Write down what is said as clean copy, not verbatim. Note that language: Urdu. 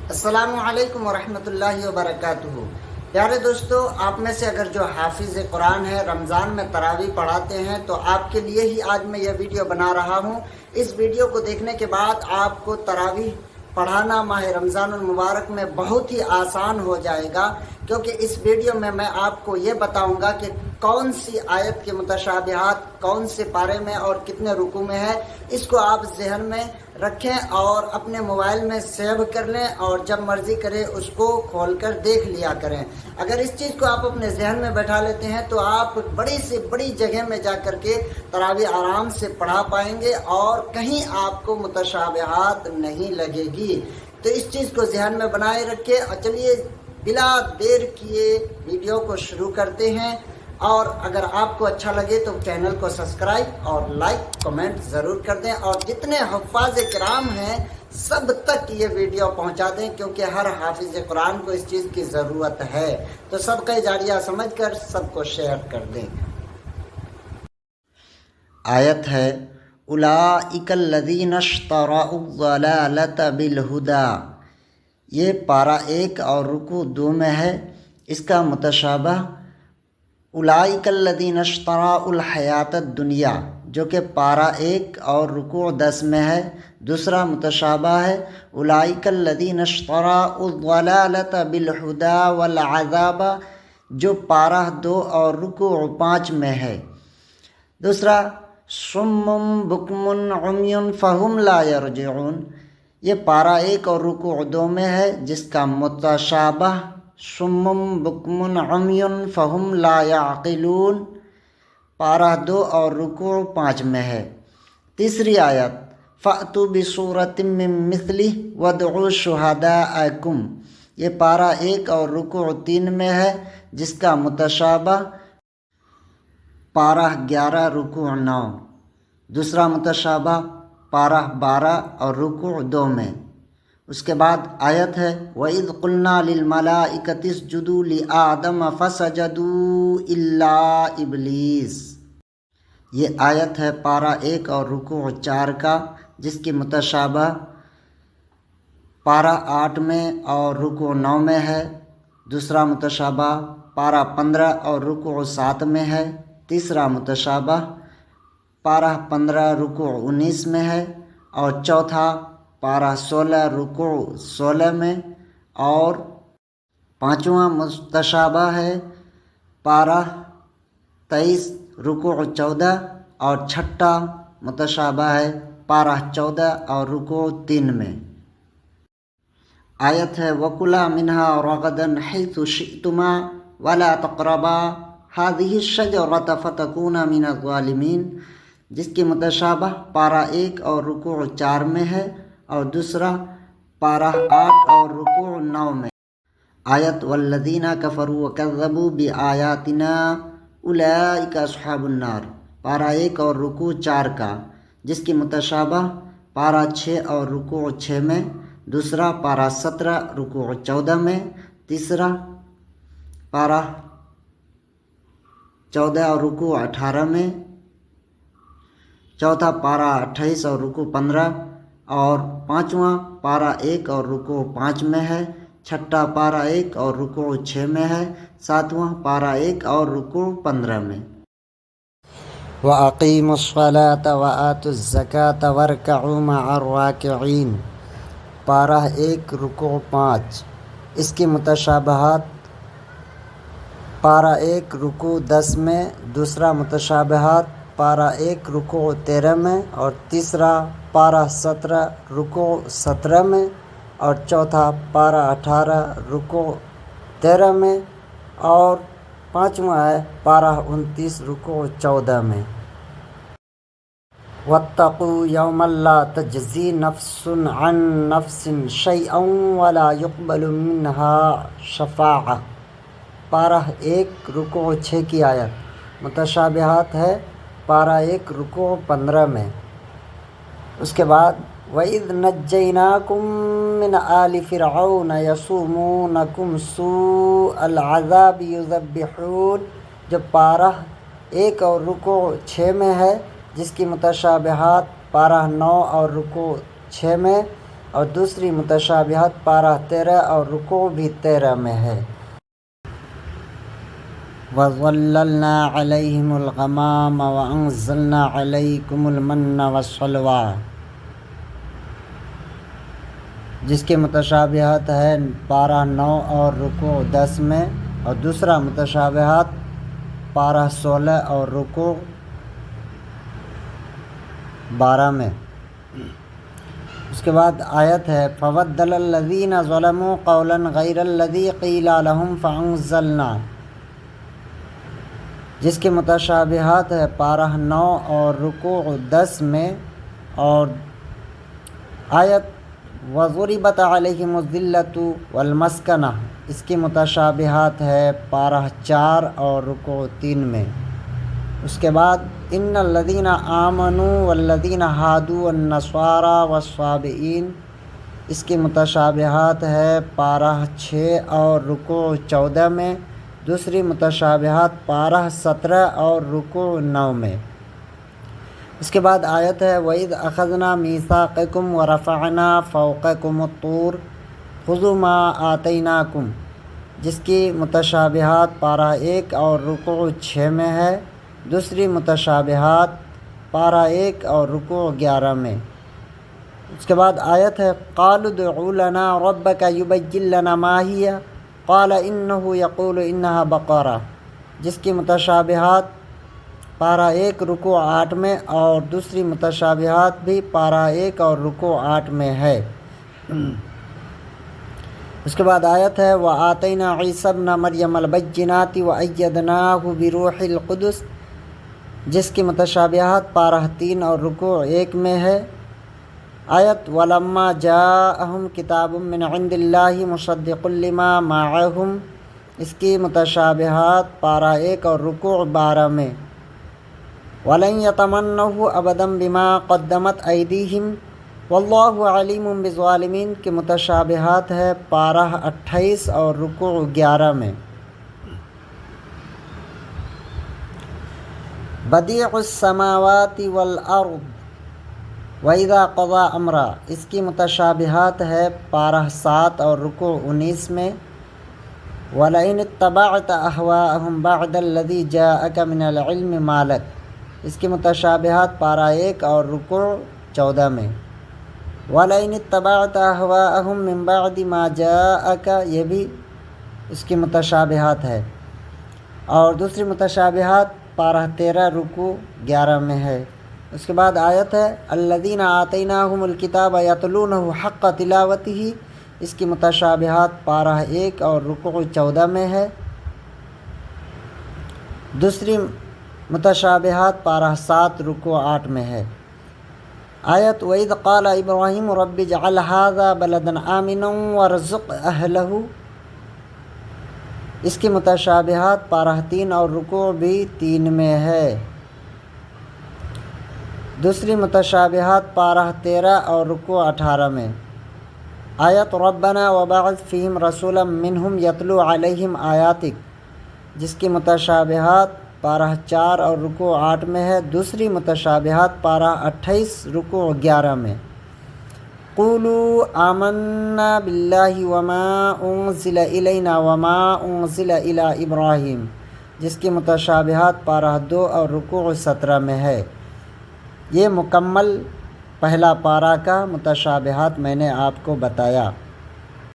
السلام علیکم ورحمۃ اللہ وبرکاتہ۔ پیارے دوستو، آپ میں سے اگر جو حافظ قرآن ہے، رمضان میں تراویح پڑھاتے ہیں، تو آپ کے لیے ہی آج میں یہ ویڈیو بنا رہا ہوں۔ اس ویڈیو کو دیکھنے کے بعد آپ کو تراویح پڑھانا ماہ رمضان المبارک میں بہت ہی آسان ہو جائے گا، کیونکہ اس ویڈیو میں آپ کو یہ بتاؤں گا کہ کون سی آیت کے متشابہات کون سے پارے میں اور کتنے رکوع میں ہے۔ اس کو آپ ذہن میں رکھیں اور اپنے موبائل میں سیو کر لیں، اور جب مرضی کرے اس کو کھول کر دیکھ لیا کریں۔ اگر اس چیز کو آپ اپنے ذہن میں بیٹھا لیتے ہیں تو آپ بڑی سے بڑی جگہ میں جا کر کے تراویح آرام سے پڑھا پائیں گے اور کہیں آپ کو متشابہات نہیں لگے گی۔ تو اس چیز کو ذہن میں بنائے رکھیں، اور چلیے بلا دیر کیے ویڈیو کو شروع کرتے ہیں۔ اور اگر آپ کو اچھا لگے تو چینل کو سبسکرائب اور لائک کمنٹ ضرور کر دیں، اور جتنے حفاظ کرام ہیں سب تک یہ ویڈیو پہنچا دیں، کیونکہ ہر حافظ قرآن کو اس چیز کی ضرورت ہے۔ تو صدقہ جاریہ سمجھ کر سب کو شیئر کر دیں۔ آیت ہے اولئک الذین اشتروا الضلالۃ بالہدی۔ یہ پارہ 1 اور رکوع 2 میں ہے۔ اس کا متشابہ اولئک الذین اشتروا الحیات الدنیا، جو کہ پارہ 1 اور رکوع 10 میں ہے۔ دوسرا متشابہ ہے اولئک الذین اشتروا الضلالۃ بالہدی والعذاب، جو پارہ 2 اور رکوع 5 میں ہے۔ دوسرا صم بکم عمی فہم لا یرجعون، یہ پارہ 1 اور رکوع 2 میں ہے، جس کا متشابہ صم بکم عمی فہم لا یعقلون، پارہ 2 اور رکوع 5 میں ہے۔ تیسری آیت فأتوا بسورۃ من مثلہ وادعوا شہداءکم، یہ پارہ 1 اور رکوع 3 میں ہے، جس کا متشابہ پارہ 11 رکوع 9۔ دوسرا متشابہ پارہ 12 اور رکوع 2 میں۔ اس کے بعد آیت ہے وَإِذْ قُلْنَا لِلْمَلَائِكَةِ اسْجُدُوا لِآدَمَ فَسَجَدُوا إِلَّا إِبْلِيسَ، یہ آیت ہے پارہ 1 اور رکوع 4 کا، جس کی متشابہ پارہ 8 میں اور رکوع 9 میں ہے۔ دوسرا متشابہ پارہ 15 اور رکوع 7 میں ہے۔ تیسرا متشابہ پارہ 15 رکوع 19 میں ہے، اور چوتھا پارہ 16 رکوع 16 میں، اور پانچواں متشابہ ہے پارہ 23 رکوع 14، اور چھٹا متشابہ ہے پارہ 14 اور رکوع 3 میں۔ آیت ہے وَكُلَا مِنْهَا رَغَدًا حَيْثُ شِئْتُمَا وَلَا تَقْرَبَا هَذِهِ الشَّجَرَةَ فَتَكُونَا مِنَ الظَّالِمِينَ، جس کی متشابہ پارہ 1 اور رکوع 4 میں ہے، اور دوسرا پارہ 8 اور رکوع 9 میں۔ آیت والذین کفروا وکذبوا بآیاتنا اولئک اصحاب النار، پارہ 1 اور رکوع 4 کا، جس کی متشابہ پارہ 6 اور رکوع 6 میں۔ دوسرا پارہ 17 رکوع 14 میں۔ تیسرا پارہ 14 اور رکوع 18 میں۔ چوتھا پارہ 28 اور رکوع 15، اور پانچواں پارہ 1 اور رکوع 5 میں ہے۔ چھٹا پارہ 1 اور رکوع 6 میں ہے۔ ساتواں پارہ 1 اور رکوع 15 میں۔ وَأَقِیمُوا الصَّلَاةَ وَآتُوا الزَّکَاةَ وَارْکَعُوا مَعَ الرَّاکِعِینَ، پارہ 1 رکوع 5۔ اس کی متشابہات پارہ 1 رکوع 10 میں، دوسرا متشابہات پارہ 1 رکوع 13 میں، اور تیسرا پارہ 17 رکوع 17 میں، اور چوتھا پارہ 18 رکوع 13 میں، اور پانچواں ہے پارہ 29 رکوع 14 میں۔ وَاتَّقُوا يَوْمًا لَا تَجْزِي نَفْسٌ عَن نَفْسٍ شَيْئًا وَلَا يُقْبَلُ مِنْهَا شَفَاعَةٌ، پارہ 1 رکوع 6 کی آیت۔ متشابہات ہے پارہ 1 رکوع 15 میں۔ اس کے بعد وَإِذْ نَجَّيْنَاكُمْ مِنْ آلِ فِرْعَوْنَ يَسُومُونَكُمْ سُوءَ الْعَذَابِ يُذَبِّحُونَ، جو پارہ 1 اور رکوع 6 میں ہے، جس کی متشابہات پارہ 9 اور رکوع 6 میں، اور دوسری متشابہات پارہ 13 اور رکوع بھی 13 میں ہے۔ وَظَلَّلْنَا عَلَيْهِمُ الْغَمَامَ وَأَنزَلْنَا عَلَيْكُمُ الْمَنَّ وَالسَّلْوَىٰ، جس کے متشابہات ہے پارہ 9 اور رکوع 10 میں، اور دوسرا متشابہات پارہ 16 اور رکوع 12 میں۔ اس کے بعد آیت ہے فَبَدَّلَ الَّذِينَ ظَلَمُوا قَوْلًا غَيْرَ الَّذِي قِيلَ لَهُمْ فَأَنزَلْنَا، جس کے متشابہات ہے پارہ 9 اور رکوع 10 میں، اور آیت وَضُرِبَتْ عَلَيْهِمُ الذِّلَّةُ وَالْمَسْكَنَةُ، اس کی متشابہات ہے پارہ 4 اور رکوع 3 میں۔ اس کے بعد ان الذین آمنوا والذین ہادوا والنصارى والصابئین، اس کی متشابہات ہے پارہ 6 اور رکوع 14 میں، دوسری متشابہات پارہ 17 اور رکوع 9 میں۔ اس کے بعد آیت ہے وَإِذْ أَخَذْنَا مِيثَاقَكُمْ وَرَفَعْنَا فَوْقَكُمُ الطُّورَ خُذُوا مَا آتَيْنَاكُمْ، جس کی متشابہات پارہ 1 اور رکوع 6 میں ہے، دوسری متشابہات پارہ 1 اور رکوع 11 میں۔ اس کے بعد آیت ہے قَالُوا ادْعُ لَنَا رَبَّكَ يُبَيِّن لَنَا مَا هِيَ قَالَ إِنَّهُ يَقُولُ إِنَّهَا بَقَرَةٌ، جس کی متشابہات پارہ 1 رکوع 8 میں، اور دوسری متشابہات بھی پارہ 1 اور رکوع 8 میں ہے۔ اس کے بعد آیت ہے وَآتَيْنَا عِيسَى ابْنَ مَرْيَمَ الْبَيِّنَاتِ وَأَيَّدْنَاهُ بِرُوحِ الْقُدُسِ، جس کی متشابہات پارہ 3 اور رکوع 1 میں ہے۔ آیت وَلَمَّا جَاءَهُمْ كِتَابٌ مِّنْ عِندِ اللَّهِ مُصَدِّقٌ لِّمَا مَعَهُمْ، اس کی متشابہات پارہ 1 اور رکوع 12 میں۔ وَلَن يَتَمَنَّوْهُ أَبَدًا بِمَا قَدَّمَتْ أَيْدِيهِمْ وَاللَّهُ عَلِيمٌ بِالظَّالِمِينَ کی متشابہات ہے پارہ 28 اور رکوع 11 میں۔ بَدِيعُ السَّمَاوَاتِ وَالْأَرْضِ وَإِذَا قَضَىٰ أَمْرًا، اس کی متشابہات ہے پارہ 7 اور رکوع 19 میں۔ وَلَئِنِ اتَّبَعْتَ أَهْوَاءَهُمْ بَعْدَ الَّذِي جَاءَكَ مِنَ الْعِلْمِ مَا لَكَ، اس کی متشابہات پارہ 1 اور رکوع 14 میں۔ وَلَئِنِ اتَّبَعْتَ أَهْوَاءَهُمْ مِن بَعْدِ مَا جَاءَكَ، یہ بھی اس کی متشابہات ہے، اور دوسری متشابہات پارہ 13 رکوع 11 میں ہے۔ اس کے بعد آیت ہے الذین آتیناہم الکتاب یتلونہ حق تلاوتہ، اس کی متشابہات پارہ 1 اور رکوع 14 میں ہے، دوسری متشابہات پارہ 7 رکوع 8 میں ہے۔ آیت وَإِذْ قَالَ إِبْرَاهِيمُ رَبِّ اجْعَلْ هَٰذَا بَلَدًا آمِنًا وَارْزُقْ أَهْلَهُ، اس کی متشابہات پارہ 3 اور رکوع بھی 3 میں ہے، دوسری متشابہات پارہ 13 اور رکوع 18 میں۔ آیت ربنا وبعث فیہم رسولا منہم یتلو علیہم آیاتک، جس کی متشابہات پارہ 4 اور رکوع 8 میں ہے، دوسری متشابہات پارہ 28 رکوع 11 میں۔ قولوا آمنا باللہ وما انزل الینا وما انزل الی ابراہیم، جس کی متشابہات پارہ 2 اور رکوع 17 میں ہے۔ یہ مکمل پہلا پارہ کا متشابہات میں نے آپ کو بتایا۔